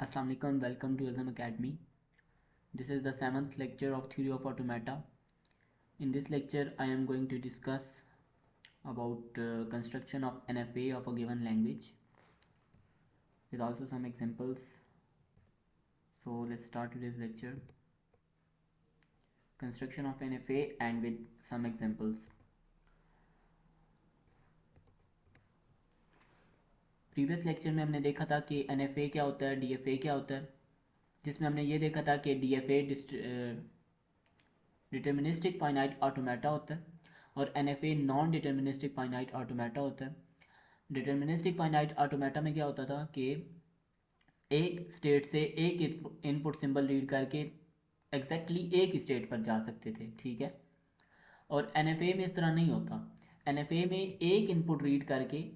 Assalamu alaikum, welcome to Azam Academy. This is the 7th lecture of Theory of Automata. In this lecture, I am going to discuss about construction of NFA of a given language with also some examples. So let's start today's lecture. Construction of NFA and with some examples. Previous lecture में हमने देखा था कि NFA क्या होता है, DFA क्या होता है, जिसमें हमने ये देखा था कि DFA डिटर्मिनिस्टिक फाइनाइट ऑटोमेटा होता है और NFA non deterministic finite automata होता है। डिटर्मिनिस्टिक फाइनाइट ऑटोमेटा में क्या होता था कि एक स्टेट से एक इनपुट सिंबल रीड करके एग्जैक्टली एक स्टेट पर जा सकते थे, ठीक है। और NFA में इस तरह नहीं होता। NFA में एक इनपुट रीड करके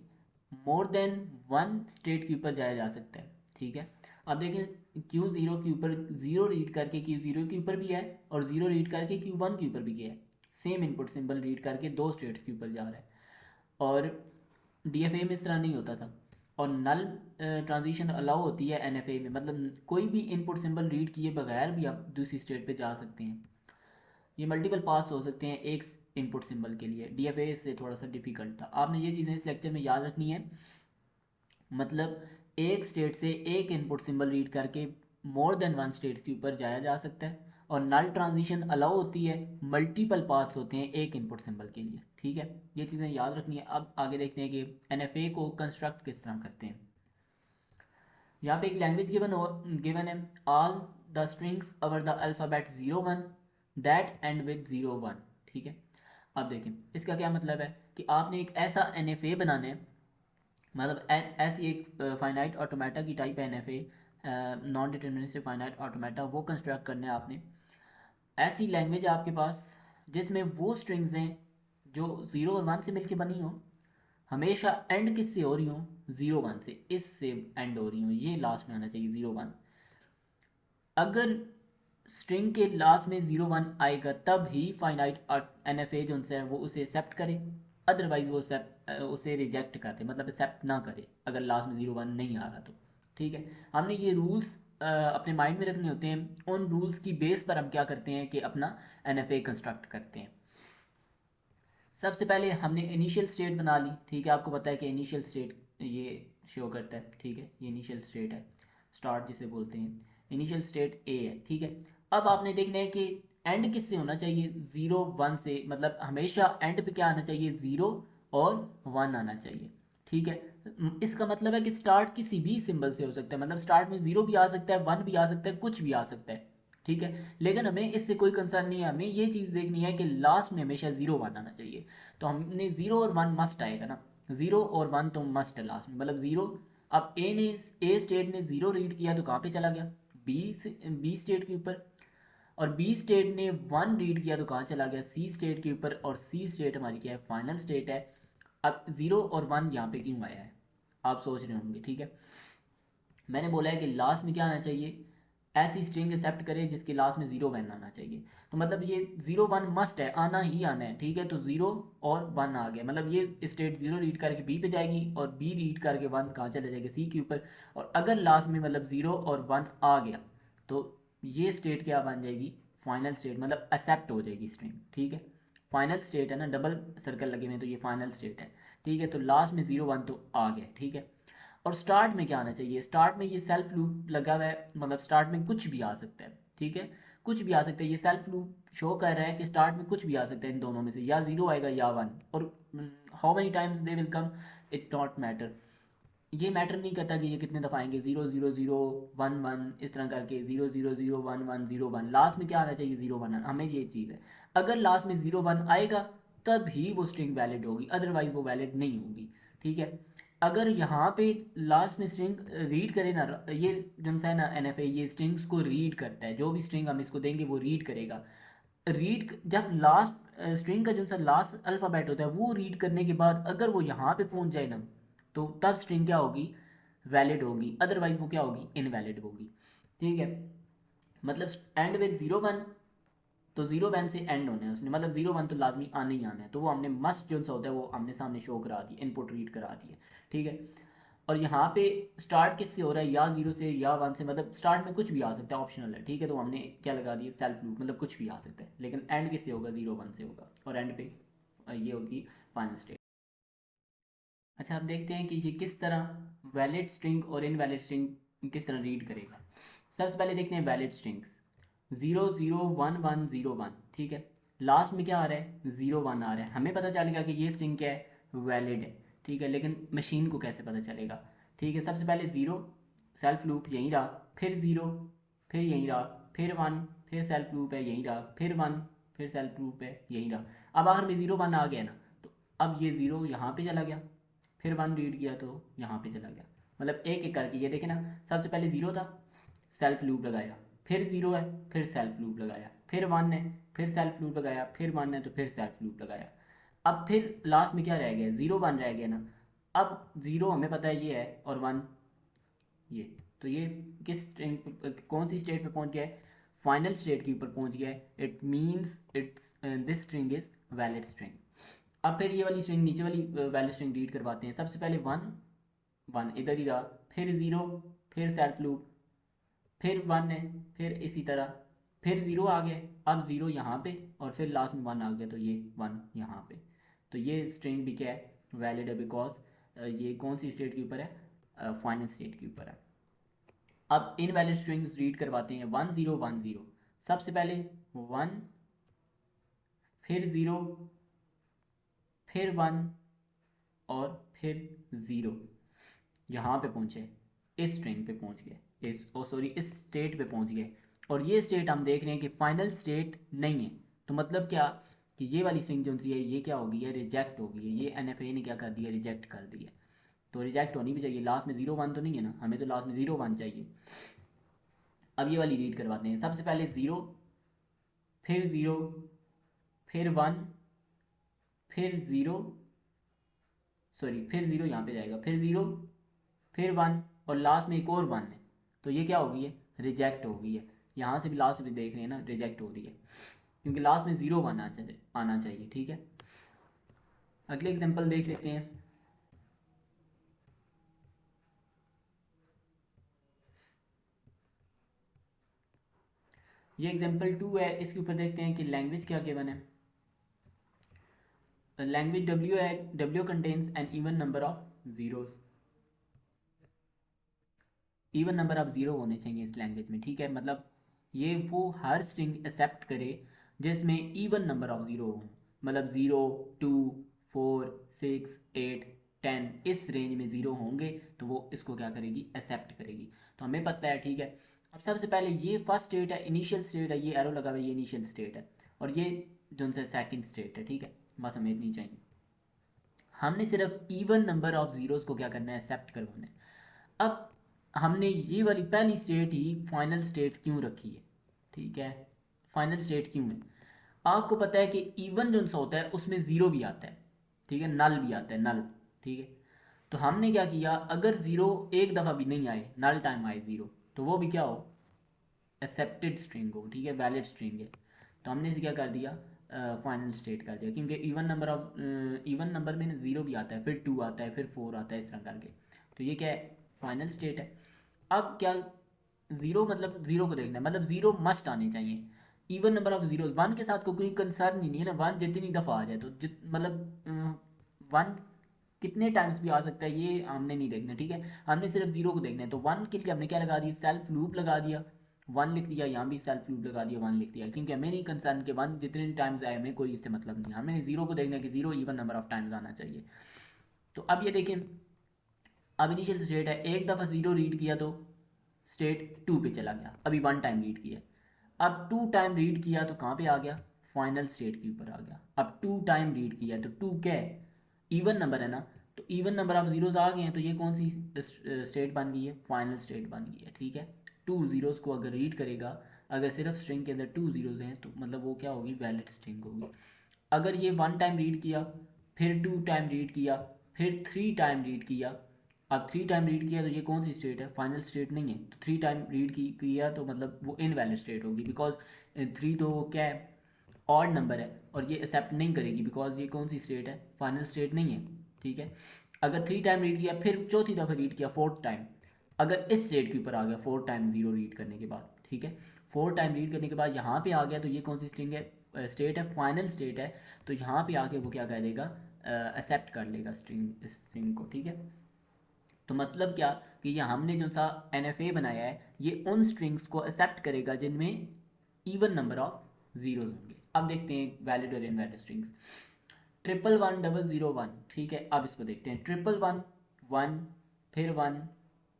मोर देन वन स्टेट के ऊपर जाया जा सकता है, ठीक है। अब देखें Q0 के ऊपर ज़ीरो रीड करके Q0 के ऊपर भी है और ज़ीरो रीड करके Q1 के ऊपर भी गया है। सेम इनपुट सिंबल रीड करके दो स्टेट्स के ऊपर जा रहा है। और DFA में इस तरह नहीं होता था। और नल ट्रांजिशन अलाउ होती है NFA में, मतलब कोई भी इनपुट सिंबल रीड किए बगैर भी आप दूसरी स्टेट पे जा सकते हैं। ये मल्टीपल पास हो सकते हैं एक इनपुट सिंबल के लिए। DFA से थोड़ा सा डिफ़िकल्ट था। आपने ये चीज़ें इस लेक्चर में याद रखनी है। मतलब एक स्टेट से एक इनपुट सिंबल रीड करके मोर देन वन स्टेट के ऊपर जाया जा सकता है। और नल ट्रांजिशन अलाउ होती है, मल्टीपल पाथ्स होते हैं एक इनपुट सिंबल के लिए, ठीक है। ये चीज़ें याद रखनी है। अब आगे देखते हैं कि NFA को कंस्ट्रक्ट किस तरह करते हैं। यहाँ पे एक लैंग्वेज गिवन है, all the strings over the alphabet 01 that and with 01, ठीक है। अब देखें इसका क्या मतलब है कि आपने एक ऐसा NFA बनाना है, मतलब ऐसी एक फाइनाइट ऑटोमेटा की टाइप है NFA, non deterministic finite automata, वो कंस्ट्रक्ट करने हैं आपने। ऐसी लैंग्वेज है आपके पास जिसमें वो स्ट्रिंग्स हैं जो 0 और 1 से मिलके बनी हो, हमेशा एंड किससे हो रही हो, 0 1 से, इससे एंड हो रही हो, ये लास्ट में आना चाहिए 0 1। अगर स्ट्रिंग के लास्ट में 0 1 आएगा तब ही फाइनाइट NFA जो उनसे है वो उसे एक्सेप्ट करे, अदरवाइज वो उसे रिजेक्ट कर दे, मतलब एक्सेप्ट ना करे अगर लास्ट में 0 1 नहीं आ रहा तो, ठीक है। हमने ये रूल्स अपने माइंड में रखने होते हैं। उन रूल्स की बेस पर हम क्या करते हैं कि अपना NFA कंस्ट्रक्ट करते हैं। सबसे पहले हमने इनिशियल स्टेट बना ली, ठीक है। आपको पता है कि इनिशियल स्टेट ये शो करता है, ठीक है। ये इनिशियल स्टेट है, स्टार्ट जिसे बोलते हैं। इनिशियल स्टेट A है, ठीक है। अब आपने देखना है कि एंड किससे होना चाहिए, 0 1 से, मतलब हमेशा एंड पे क्या आना चाहिए, 0 और 1 आना चाहिए, ठीक है। इसका मतलब है कि स्टार्ट किसी भी सिंबल से हो सकता है, मतलब स्टार्ट में 0 भी आ सकता है, 1 भी आ सकता है, कुछ भी आ सकता है, ठीक है। लेकिन हमें इससे कोई कंसर्न नहीं है, हमें ये चीज़ देखनी है कि लास्ट में हमेशा 0 1 आना चाहिए। तो हमने 0 और 1 मस्ट आएगा ना, 0 और 1 तो मस्ट है लास्ट में, मतलब 0। अब ए स्टेट ने 0 रीड किया तो कहाँ पे चला गया, बी स्टेट के ऊपर। और बी स्टेट ने 1 रीड किया तो कहाँ चला गया, सी स्टेट के ऊपर। और सी स्टेट हमारी क्या है, फाइनल स्टेट है। अब 0 और 1 यहाँ पे क्यों आया है, आप सोच रहे होंगे, ठीक है। मैंने बोला है कि लास्ट में क्या आना चाहिए, ऐसी स्ट्रिंग एक्सेप्ट करें जिसके लास्ट में 0 1 आना चाहिए। तो मतलब ये 0 1 मस्ट है, आना ही आना है, ठीक है। तो 0 और 1 आ गया, मतलब ये स्टेट 0 रीड करके बी पे जाएगी और बी रीड करके 1 कहाँ चले जाएगी, सी के ऊपर। और अगर लास्ट में मतलब 0 और 1 आ गया तो ये स्टेट क्या बन जाएगी, फाइनल स्टेट, मतलब एक्सेप्ट हो जाएगी स्ट्रिंग, ठीक है। फाइनल स्टेट है ना, डबल सर्कल लगे हुए, तो ये फाइनल स्टेट है, ठीक है। तो लास्ट में 0 1 तो आ गया, ठीक है। और स्टार्ट में क्या आना चाहिए, स्टार्ट में ये सेल्फ लूप लगा हुआ है, मतलब स्टार्ट में कुछ भी आ सकता है, ठीक है। कुछ भी आ सकता है, ये सेल्फ लूप शो कर रहा है कि स्टार्ट में कुछ भी आ सकता है, इन दोनों में से या 0 आएगा या 1। और how many times they will come, it not matter. ये मैटर नहीं करता कि ये कितने दफ़ा आएंगे, 0 0 0 1 1 इस तरह करके, 0 0 0 1 1 0 1, लास्ट में क्या आना चाहिए, 0 1, हमें ये चीज़ है। अगर लास्ट में 0 1 आएगा तब ही वो स्ट्रिंग वैलिड होगी, अदरवाइज वो वैलिड नहीं होगी, ठीक है। अगर यहाँ पे लास्ट में स्ट्रिंग रीड करे ना, ये जो सा है ना NFA, ये स्ट्रिंग्स को रीड करता है, जो भी स्ट्रिंग हम इसको देंगे वो रीड करेगा। रीड जब लास्ट स्ट्रिंग का जो सा लास्ट अल्फ़ाबेट होता है वो रीड करने के बाद अगर वो यहाँ पे पहुँच जाए ना, तो तब स्ट्रिंग क्या होगी, वैलिड होगी, अदरवाइज वो क्या होगी, इनवैलिड होगी, ठीक है। मतलब एंड विद 0 1, तो 0 1 से एंड होना है उसने, मतलब 0 1 तो लाजमी आना ही आना है, तो वो हमने मस्ट जो सा होता है वो हमने सामने शो करा दी, इनपुट रीड करा दी है, ठीक है। और यहाँ पे स्टार्ट किससे हो रहा है, या 0 से या 1 से, मतलब स्टार्ट में कुछ भी आ सकता है, ऑप्शनल है, ठीक है। तो हमने क्या लगा दिया, सेल्फ लूप, मतलब कुछ भी आ सकता है, लेकिन एंड किससे होगा, 0 1 से होगा, और एंड पे ये होगी फाइनल स्टेट। अच्छा, अब देखते हैं कि ये किस तरह वैलिड स्ट्रिंग और इनवैलिड स्ट्रिंग किस तरह रीड करेगा। सबसे पहले देखते हैं वैलिड स्ट्रिंग्स। 0 0 1 1 0 1, ठीक है। लास्ट में क्या आ रहा है, 0 1 आ रहा है, हमें पता चल गया कि ये स्ट्रिंग क्या है, वैलिड है, ठीक है। लेकिन मशीन को कैसे पता चलेगा, ठीक है। सबसे पहले 0, सेल्फ लूप यहीं रहा, फिर 0, फिर यहीं रहा, फिर 1, फिर सेल्फ लूप है यहीं रहा, फिर 1, फिर सेल्फ लूप है यहीं रहा। अब आखिर में 0 1 आ गया ना, तो अब ये 0 यहाँ पे चला गया, फिर 1 रीड किया तो यहाँ पे चला गया, मतलब एक एक करके। ये देखे ना, सबसे पहले 0 था, सेल्फ लूप लगाया, फिर 0 है, फिर सेल्फ लूप लगाया, फिर 1 है, फिर सेल्फ लूप लगाया, फिर 1 है तो फिर सेल्फ लूप लगाया। अब फिर लास्ट में क्या रह गया, 0 1 रह गया ना। अब 0 हमें पता है ये है, और 1 ये, तो ये किस स्ट्रिंग, कौन सी स्टेट पे पहुंच गया है, फाइनल स्टेट के ऊपर पहुंच गया है। It means it's this string is valid string. अब फिर ये वाली स्ट्रिंग, नीचे वाली वैलिड स्ट्रिंग रीड करवाते हैं। सबसे पहले 1 1 इधर ही रहा, फिर 0, फिर सेल्फ लूप, फिर 1 है, फिर इसी तरह, फिर 0 आ गया, अब 0 यहाँ पे, और फिर लास्ट में 1 आ गया, तो ये 1 यहाँ पे। तो ये स्ट्रिंग भी क्या है, वैलिड है, बिकॉज ये कौन सी स्टेट के ऊपर है, फाइनल स्टेट के ऊपर है। अब इनवैलिड स्ट्रिंग्स रीड करवाते हैं। 1 0 1 0, सबसे पहले 1, फिर 0, फिर 1, और फिर 0, यहाँ पे पहुँचे, इस स्ट्रिंग पे पहुँच गए, इस स्टेट पे पहुँच गए। और ये स्टेट हम देख रहे हैं कि फाइनल स्टेट नहीं है। तो मतलब क्या, कि ये वाली स्ट्रिंग जो सी है ये क्या होगी, ये रिजेक्ट होगी, ये एनएफए ने क्या कर दिया, रिजेक्ट कर दिया। तो रिजेक्ट होनी भी चाहिए, लास्ट में 0 1 तो नहीं है ना, हमें तो लास्ट में 0 1 चाहिए। अब ये वाली रीड करवाते हैं। सबसे पहले 0, फिर 0, फिर 1, फिर 0, सॉरी फिर 0 यहाँ पे जाएगा, फिर 0, फिर 1, और लास्ट में एक और 1 है। तो ये क्या हो गई है, रिजेक्ट हो गई है। यहाँ से भी लास्ट में देख रहे हैं ना, रिजेक्ट हो रही है, क्योंकि लास्ट में 0 1 आना चाहिए, ठीक है। अगले एग्जांपल देख लेते हैं। ये एग्जांपल 2 है, इसके ऊपर देखते हैं कि लैंग्वेज क्या गिवन है। लैंग्वेज W है, W contains an even number of zeros. Even number of zero होने चाहिए इस लैंग्वेज में, ठीक है। मतलब ये वो हर स्ट्रिंग एक्सेप्ट करे जिसमें इवन नंबर ऑफ ज़ीरो हो, मतलब 0 2 4 6 8 10, इस रेंज में ज़ीरो होंगे तो वो इसको क्या करेगी, एक्सेप्ट करेगी। तो हमें पता है, ठीक है। अब सबसे पहले ये फर्स्ट स्टेट है, इनिशियल स्टेट है, ये एरो लगा हुआ है, ये इनिशियल स्टेट है, और ये जो उनसे सेकेंड स्टेट है, ठीक है। बस हमें इतनी चाहिए, हमने सिर्फ इवन नंबर ऑफ ज़ीरोज़ को क्या करना है, एक्सेप्ट करवाना है। अब हमने ये वाली पहली स्टेट ही फाइनल स्टेट क्यों रखी है, ठीक है। फाइनल स्टेट क्यों है, आपको पता है कि इवन जो सा होता है उसमें ज़ीरो भी आता है, ठीक है, नल भी आता है, नल, ठीक है। तो हमने क्या किया, अगर ज़ीरो एक दफ़ा भी नहीं आए, नल टाइम आए ज़ीरो, तो वो भी क्या हो, एक्सेप्टेड स्ट्रिंग हो, ठीक है, वैलिड स्ट्रिंग है। तो हमने इसे क्या कर दिया, फाइनल स्टेट कर दिया, क्योंकि इवन नंबर में ज़ीरो भी आता है, फिर 2 आता है, फिर 4 आता है, इस तरह करके। तो ये क्या है, फाइनल स्टेट है। अब क्या, ज़ीरो मतलब ज़ीरो को देखना है, मतलब ज़ीरो मस्ट आने चाहिए। इवन नंबर ऑफ जीरो, 1 के साथ कोई कंसर्न ही नहीं है ना, 1 जितनी दफ़ा आ जाए तो मतलब 1 कितने टाइम्स भी आ सकता है ये हमने नहीं देखना, ठीक है। हमने सिर्फ 0 को देखना है। तो 1 के लिए हमने क्या लगा दिया, सेल्फ लूप लगा दिया, 1 लिख दिया, यहाँ भी सेल्फ लूप लगा दिया, 1 लिख दिया, क्योंकि हमें नहीं कंसर्न कि 1 जितने टाइम्स आए, हमें कोई इससे मतलब नहीं, हमें 0 को देखना है कि 0 इवन नंबर ऑफ टाइम्स आना चाहिए। तो अब ये देखें, अब इनिशियल स्टेट है, एक दफ़ा 0 रीड किया तो स्टेट 2 पे चला गया, अभी 1 टाइम रीड किया। अब 2 टाइम रीड किया तो कहाँ पे आ गया, फाइनल स्टेट के ऊपर आ गया। अब 2 टाइम रीड किया तो 2 क्या है, इवन नंबर है ना, तो इवन नंबर ऑफ जीरोज आ गए हैं, तो ये कौन सी स्टेट बन गई है, फाइनल स्टेट बन गई है, ठीक है। 2 जीरोज को अगर रीड करेगा, अगर सिर्फ स्ट्रिंग के अंदर 2 जीरोज हैं तो मतलब वो क्या होगी, वैलिड स्ट्रिंग होगी। अगर ये 1 टाइम रीड किया, फिर 2 टाइम रीड किया, फिर 3 टाइम रीड किया, अब 3 टाइम रीड किया तो ये कौन सी स्टेट है, फाइनल स्टेट नहीं है। तो 3 टाइम रीड किया तो मतलब वो इनवैलिड स्टेट होगी, बिकॉज 3 तो क्या है, ऑड नंबर है, और ये एक्सेप्ट नहीं करेगी, बिकॉज ये कौन सी स्टेट है, फाइनल स्टेट नहीं है, ठीक है। अगर 3 टाइम रीड किया, फिर चौथी दफ़ा रीड किया 4th टाइम, अगर इस स्टेट के ऊपर आ गया 4 टाइम 0 रीड करने के बाद, ठीक है, 4 टाइम रीड करने के बाद यहाँ पे आ गया, तो ये कौन सी स्ट्रिंग है, स्टेट है, फाइनल स्टेट है। तो यहाँ पे आके वो क्या कर देगा, एक्सेप्ट कर लेगा स्ट्रिंग को, ठीक है। तो मतलब क्या कि ये हमने जो सा NFA बनाया है, ये उन स्ट्रिंग्स को एक्सेप्ट करेगा जिनमें इवन नंबर ऑफ जीरोज होंगे। अब देखते हैं वैलिड और इनवैलिड स्ट्रिंग्स। 111 001, ठीक है। अब इसको देखते हैं, 111 1, फिर 1,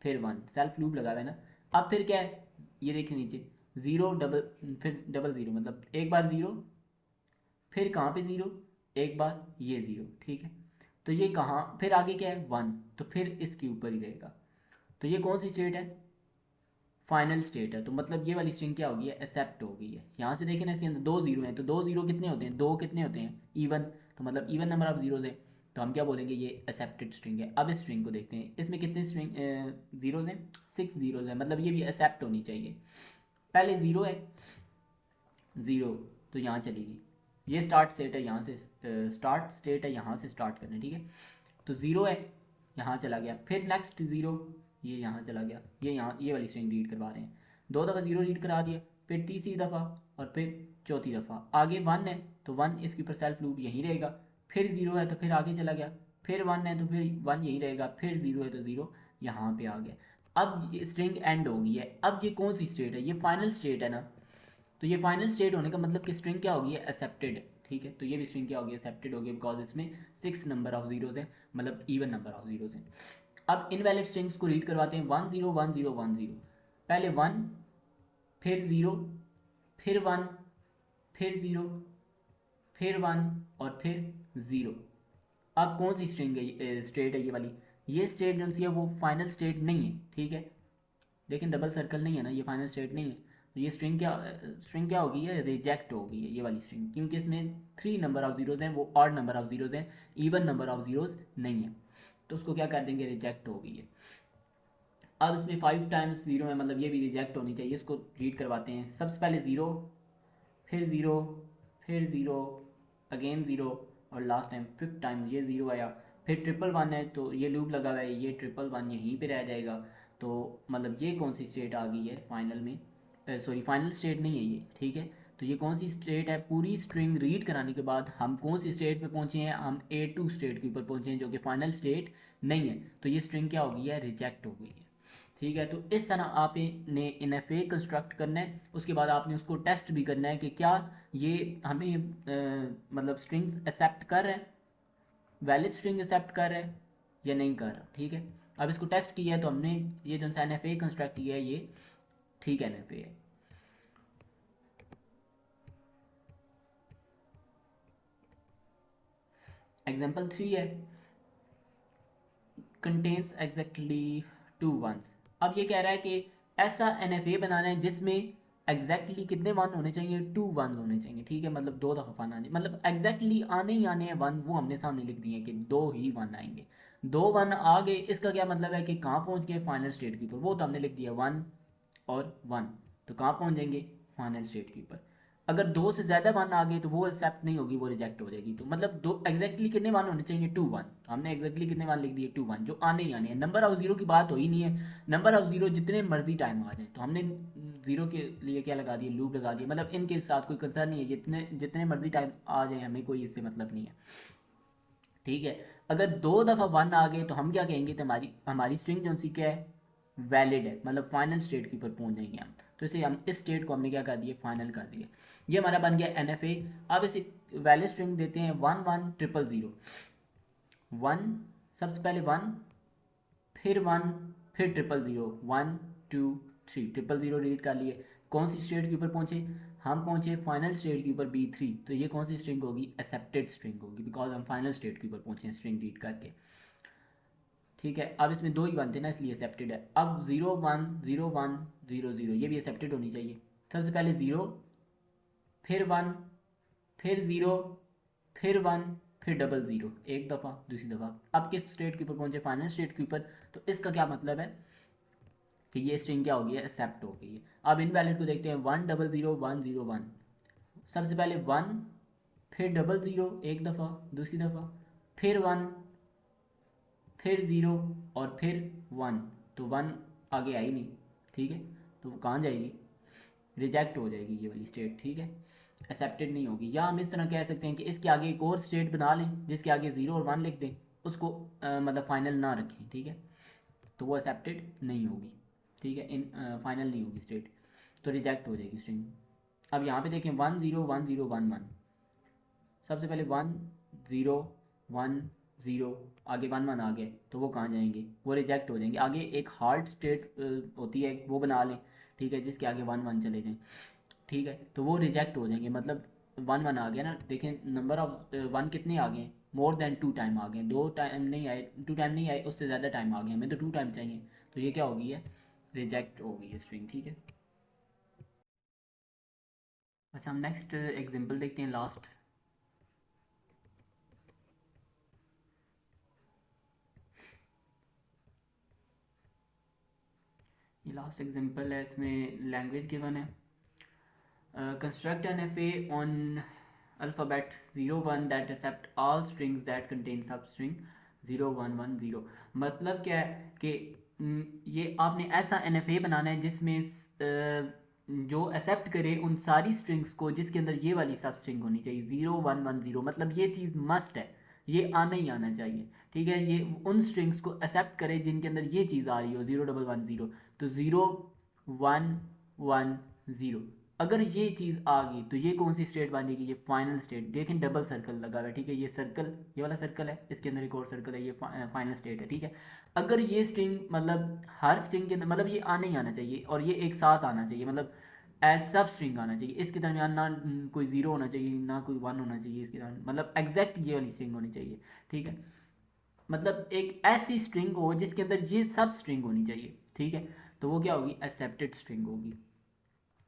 फिर 1, सेल्फ लूप लगा हुआ है ना। अब फिर क्या है, ये देखिए नीचे, 0 डबल, फिर डबल 0, मतलब एक बार 0, फिर कहाँ पे 0, एक बार ये 0, ठीक है। तो ये कहाँ, फिर आगे क्या है 1, तो फिर इसके ऊपर ही रहेगा। तो ये कौन सी स्टेट है, फाइनल स्टेट है। तो मतलब ये वाली स्ट्रिंग क्या होगी, एक्सेप्ट हो गई है। यहाँ से देखें ना, इसके अंदर 2 0 हैं, तो 2 0 कितने होते हैं, 2 कितने होते हैं, इवन। तो मतलब इवन नंबर ऑफ जीरोज है, तो हम क्या बोलेंगे, ये एक्सेप्टेड स्ट्रिंग है। अब इस स्ट्रिंग को देखते हैं, इसमें कितने स्ट्रिंग जीरोज हैं, 6 जीरोज हैं, मतलब ये भी एक्सेप्ट होनी चाहिए। पहले 0 है, 0, तो यहाँ चलेगी, ये स्टार्ट स्टेट है, यहाँ से स्टार्ट स्टेट है, यहाँ से स्टार्ट करना है, ठीक है। तो 0 है, यहाँ चला गया, फिर नेक्स्ट 0, ये यहाँ चला गया, ये यहाँ ये वाली स्ट्रिंग रीड करवा रहे हैं, 2 दफ़ा 0 रीड करा दिया, फिर तीसरी दफ़ा, और फिर चौथी दफ़ा। आगे 1 है, तो 1 इसके ऊपर सेल्फ लूप यहीं रहेगा, फिर 0 है तो फिर आगे चला गया, फिर 1 है तो फिर 1 यहीं रहेगा, फिर 0 है तो 0 यहाँ पे आ गया। अब ये स्ट्रिंग एंड हो गई है। अब ये कौन सी स्टेट है, ये फाइनल स्टेट है ना। तो ये फाइनल स्टेट होने का मतलब कि स्ट्रिंग क्या होगी, एक्सेप्टेड, ठीक है। तो ये भी स्ट्रिंग क्या होगी, एक्सेप्टेड होगी, बिकॉज इसमें 6 नंबर ऑफ जीरोज है, मतलब इवन नंबर ऑफ जीरोज हैं। अब इनवैलिड स्ट्रिंग्स को रीड करवाते हैं, 1 0 1 0 1 0, पहले 1, फिर 0, फिर 1, फिर 0, फिर 1, और फिर 0। अब कौन सी स्ट्रिंग है, स्टेट है ये वाली, ये स्टेट जो सी है वो फाइनल स्टेट नहीं है, ठीक है। लेकिन डबल सर्कल नहीं है ना, ये फाइनल स्टेट नहीं है। तो ये स्ट्रिंग क्या होगी, ये रिजेक्ट होगी है ये वाली स्ट्रिंग, क्योंकि इसमें 3 नंबर ऑफ जीरोज हैं, वो ऑड नंबर ऑफ जीरोज हैं, इवन नंबर ऑफ जीरोज नहीं है। तो उसको क्या कर देंगे, रिजेक्ट हो गई है। अब इसमें 5 टाइम्स 0 है, मतलब ये भी रिजेक्ट होनी चाहिए। इसको रीड करवाते हैं, सबसे पहले 0, फिर 0, फिर 0, अगेन 0, और लास्ट टाइम 5th टाइम ये 0 आया। फिर 111 है, तो ये लूप लगा हुआ है, ये 111 यहीं पे रह जाएगा। तो मतलब ये कौन सी स्टेट आ गई है फाइनल में, सॉरी फाइनल स्टेट नहीं है ये, ठीक है। तो ये कौन सी स्टेट है, पूरी स्ट्रिंग रीड कराने के बाद हम कौन सी स्टेट पे पहुंचे हैं, हम A2 स्टेट के ऊपर पहुंचे हैं, जो कि फाइनल स्टेट नहीं है। तो ये स्ट्रिंग क्या हो गई है, रिजेक्ट हो गई है, ठीक है। तो इस तरह आपने NFA कंस्ट्रक्ट करना है, उसके बाद आपने उसको टेस्ट भी करना है कि क्या ये हमें मतलब स्ट्रिंग्स एक्सेप्ट कर रहे हैं, वैलिड स्ट्रिंग एक्सेप्ट कर रहे हैं या नहीं कर रहा, ठीक है। अब इसको टेस्ट किया है, तो हमने ये जो सा NFA कंस्ट्रक्ट किया है, ये ठीक NFA है। एग्जाम्पल 3 है, कंटेन्स एग्जैक्टली 2 1s। अब ये कह रहा है कि ऐसा NFA बनाना है जिसमें एग्जैक्टली कितने 1 होने चाहिए, 2 1 होने चाहिए, ठीक है। मतलब 2 दफ़ा 1 आने, मतलब एग्जैक्टली आने ही आने हैं 1, वो हमने सामने लिख दिए कि 2 ही 1 आएंगे। 2 1 आ गए, इसका क्या मतलब है कि कहाँ पहुँच गए, फाइनल स्टेट के ऊपर। वो तो हमने लिख दिया 1 और 1, तो कहाँ पहुँच जाएंगे, फाइनल स्टेट के ऊपर। अगर 2 से ज़्यादा 1 आ गए तो वो एक्सेप्ट नहीं होगी, वो रिजेक्ट हो जाएगी। तो मतलब दो एग्जैक्टली कितने 1 होने चाहिए, 2 1। हमने एग्जैक्टली कितने 1 लिख दिए, 2 1, जो आने ही आने हैं। नंबर ऑफ जीरो की बात हो ही नहीं है, नंबर ऑफ जीरो जितने मर्जी टाइम आ जाए। तो हमने जीरो के लिए क्या लगा दिया, लूप लगा दिया, मतलब इनके साथ कोई कंसर्न नहीं है, जितने जितने मर्जी टाइम आ जाए, हमें कोई इससे मतलब नहीं है, ठीक है। अगर 2 दफ़ा 1 आ गए तो हम क्या कहेंगे, तो हमारी हमारी स्ट्रिंग जो सी क्या है, वैलिड है, मतलब फाइनल स्टेट के ऊपर पहुंच जाएंगे हम। तो इसे हम इस स्टेट को हमने क्या कर दिया, फाइनल कर दिया। ये हमारा बन गया NFA। अब इसे वैलिड स्ट्रिंग देते हैं 1 1 0 0 1, सबसे पहले 1, फिर 1, फिर 0 0 1 2 3, 0 0 रीड कर लिए। कौन सी स्टेट के ऊपर पहुंचे, हम पहुंचे फाइनल स्टेट के ऊपर B3। तो ये कौन सी स्ट्रिंग होगी, एक्सेप्टेड स्ट्रिंग होगी, बिकॉज हम फाइनल स्टेट के ऊपर पहुंचे हैं स्ट्रिंग रीड करके, ठीक है। अब इसमें 2 ही बनते ना, इसलिए एक्सेप्टेड है। अब 0 1 0 1 0 0, ये भी एक्सेप्टेड होनी चाहिए। सबसे पहले 0, फिर 1, फिर 0, फिर 1, फिर 0 0, एक दफ़ा, दूसरी दफ़ा। अब किस स्टेट के ऊपर पहुंचे, फाइनल स्टेट के ऊपर। तो इसका क्या मतलब है कि ये स्ट्रिंग क्या हो गई है, एक्सेप्ट हो गई है। अब इनवैलिड को देखते हैं, 1 0 0 1 0 1, सबसे पहले 1, फिर 0 0 एक दफ़ा, दूसरी दफ़ा, फिर 1, फिर 0 और फिर 1, तो 1 आगे आई नहीं, ठीक है, तो वो कहाँ जाएगी, रिजेक्ट हो जाएगी ये वाली स्टेट, ठीक है, एक्सेप्टेड नहीं होगी। या हम इस तरह कह सकते हैं कि इसके आगे एक और स्टेट बना लें जिसके आगे 0 और 1 लिख दें, उसको मतलब फाइनल ना रखें, ठीक है, तो वो एक्सेप्टेड नहीं होगी, ठीक है, इन फाइनल नहीं होगी स्टेट, तो रिजेक्ट हो जाएगी स्ट्रिंग। अब यहाँ पे देखें 1 0 1 0 1 1, सबसे पहले 1 0 1 0, आगे 1 1 आ गए, तो वो कहाँ जाएंगे, वो रिजेक्ट हो जाएंगे। आगे एक हार्ड स्टेट होती है, वो बना लें, ठीक है, जिसके आगे 1 1 चले जाएं, ठीक है, तो वो रिजेक्ट हो जाएंगे। मतलब 1 1 आ गया ना, देखें नंबर ऑफ 1 कितने आ गए, मोर देन 2 टाइम आ गए, 2 टाइम नहीं आए, 2 टाइम नहीं आए, उससे ज़्यादा टाइम आ गए, हमें तो 2 टाइम चाहिए, तो ये क्या होगी है, रिजेक्ट हो गई है स्ट्रिंग, ठीक है। अच्छा, हम नेक्स्ट एग्जांपल देखते हैं, लास्ट। ये लास्ट एग्जांपल है, इसमें लैंग्वेज गिवन है, construct an FA on alphabet 01 that accept all strings that contain substring 0110। मतलब क्या है कि ये आपने ऐसा NFA बनाना है जिसमें जो एक्सेप्ट करे उन सारी स्ट्रिंग्स को जिसके अंदर ये वाली सब स्ट्रिंग होनी चाहिए 0110, मतलब ये चीज़ मस्ट है, ये आना ही आना चाहिए, ठीक है, ये उन स्ट्रिंग्स को एक्सेप्ट करे जिनके अंदर ये चीज़ आ रही हो 0110, तो 0110, अगर ये चीज़ आ गई तो ये कौन सी स्टेट बनेगी, ये फाइनल स्टेट। देखें डबल सर्कल लगा हुआ है, ठीक है, ये सर्कल, ये वाला सर्कल है, इसके अंदर एक और सर्कल है, ये फाइनल स्टेट है, ठीक है। अगर ये स्ट्रिंग मतलब हर स्ट्रिंग के अंदर मतलब ये आने ही आना चाहिए और ये एक साथ आना चाहिए, मतलब एज सब स्ट्रिंग आना चाहिए, इसके दरमियान ना कोई जीरो होना चाहिए ना कोई वन होना चाहिए, इसके दरमियान मतलब एग्जैक्ट ये वाली स्ट्रिंग होनी चाहिए, ठीक है, मतलब एक ऐसी स्ट्रिंग हो जिसके अंदर ये सब स्ट्रिंग होनी चाहिए, ठीक है, तो वो क्या होगी, एक्सेप्टेड स्ट्रिंग होगी।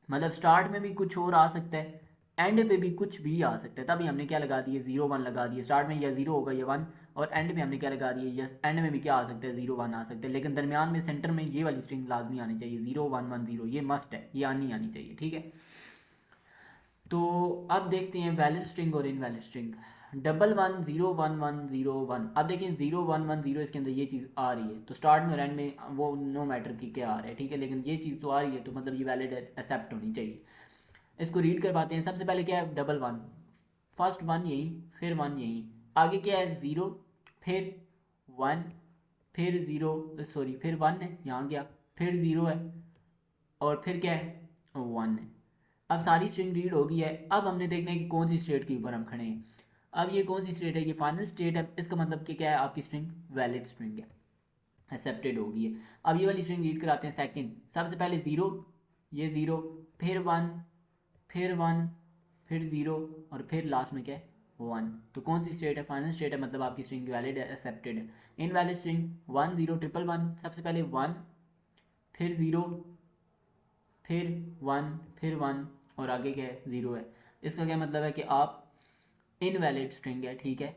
मतलब स्टार्ट में भी कुछ और आ सकता है, एंड पे भी कुछ भी आ सकता है, तभी हमने क्या लगा दिए 01 लगा दिए, स्टार्ट में या 0 होगा या 1, और एंड में हमने क्या लगा दिए, या एंड में भी क्या आ सकता है 01 आ सकता है, लेकिन दरमियान में सेंटर में ये वाली स्ट्रिंग लाजमी आनी चाहिए 0110, ये मस्ट है, ये आनी आनी चाहिए, ठीक है। तो अब देखते हैं वैलिड स्ट्रिंग और इनवैलिड स्ट्रिंग। 110110 अब देखें 0110 इसके अंदर ये चीज़ आ रही है, तो स्टार्ट में और एंड में वो नो मैटर कि क्या आ रहा है, ठीक है, लेकिन ये चीज़ तो आ रही है, तो मतलब ये वैलिड एक्सेप्ट होनी चाहिए। इसको रीड करवाते हैं। सबसे पहले क्या है, 11, फर्स्ट 1 यही, फिर 1 यही, आगे क्या है 0, फिर 1, फिर 0, सॉरी फिर 1 है, यहाँ गया, फिर 0 है, और फिर क्या है 1 है। अब सारी स्ट्रिंग रीड हो गई है, अब हमने देखना है कि कौन सी स्टेट के ऊपर हम खड़े हैं। अब ये कौन सी स्टेट है, ये फाइनल स्टेट है, इसका मतलब कि क्या है, आपकी स्ट्रिंग वैलिड स्ट्रिंग है, एक्सेप्टेड हो गई है। अब ये वाली स्ट्रिंग रीड कराते हैं सेकंड, सबसे पहले 0, ये 0, फिर 1, फिर 1, फिर 0, और फिर लास्ट में क्या है 1, तो कौन सी स्टेट है, फाइनल स्टेट है, मतलब आपकी स्ट्रिंग वैलिड है, एक्सेप्टेड है। इनवैलिड स्ट्रिंग 1 0 1 सबसे पहले 1, फिर 0, फिर 1, फिर 1, और आगे क्या है 0 है। इसका क्या मतलब है कि आप इनवैलिड स्ट्रिंग है, ठीक है,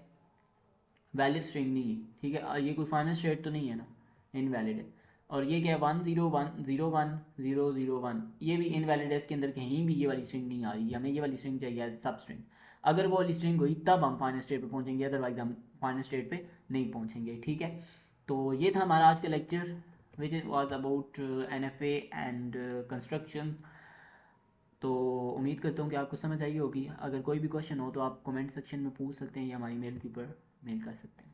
वैलिड स्ट्रिंग नहीं है, ठीक है, ये कोई फाइनल स्टेट तो नहीं है ना, इनवैलिड है। और ये क्या है 1 0 1 0 1 0 0 1, ये भी इनवैलिड है, इसके अंदर कहीं भी ये वाली स्ट्रिंग नहीं आ रही, हमें ये वाली स्ट्रिंग चाहिए एज सब स्ट्रिंग। अगर वो वाली स्ट्रिंग हुई तब हम फाइनल स्टेट पे पहुंचेंगे, अदरवाइज हम फाइनल स्टेट पे नहीं पहुंचेंगे, ठीक है। तो ये था हमारा आज का lecture which was about NFA and construction. तो उम्मीद करता हूँ कि आपको समझ आई होगी। अगर कोई भी क्वेश्चन हो तो आप कमेंट सेक्शन में पूछ सकते हैं या हमारी मेल के ऊपर मेल कर सकते हैं।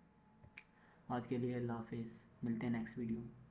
आज के लिए अल्लाह हाफिज़, मिलते हैं नेक्स्ट वीडियो में।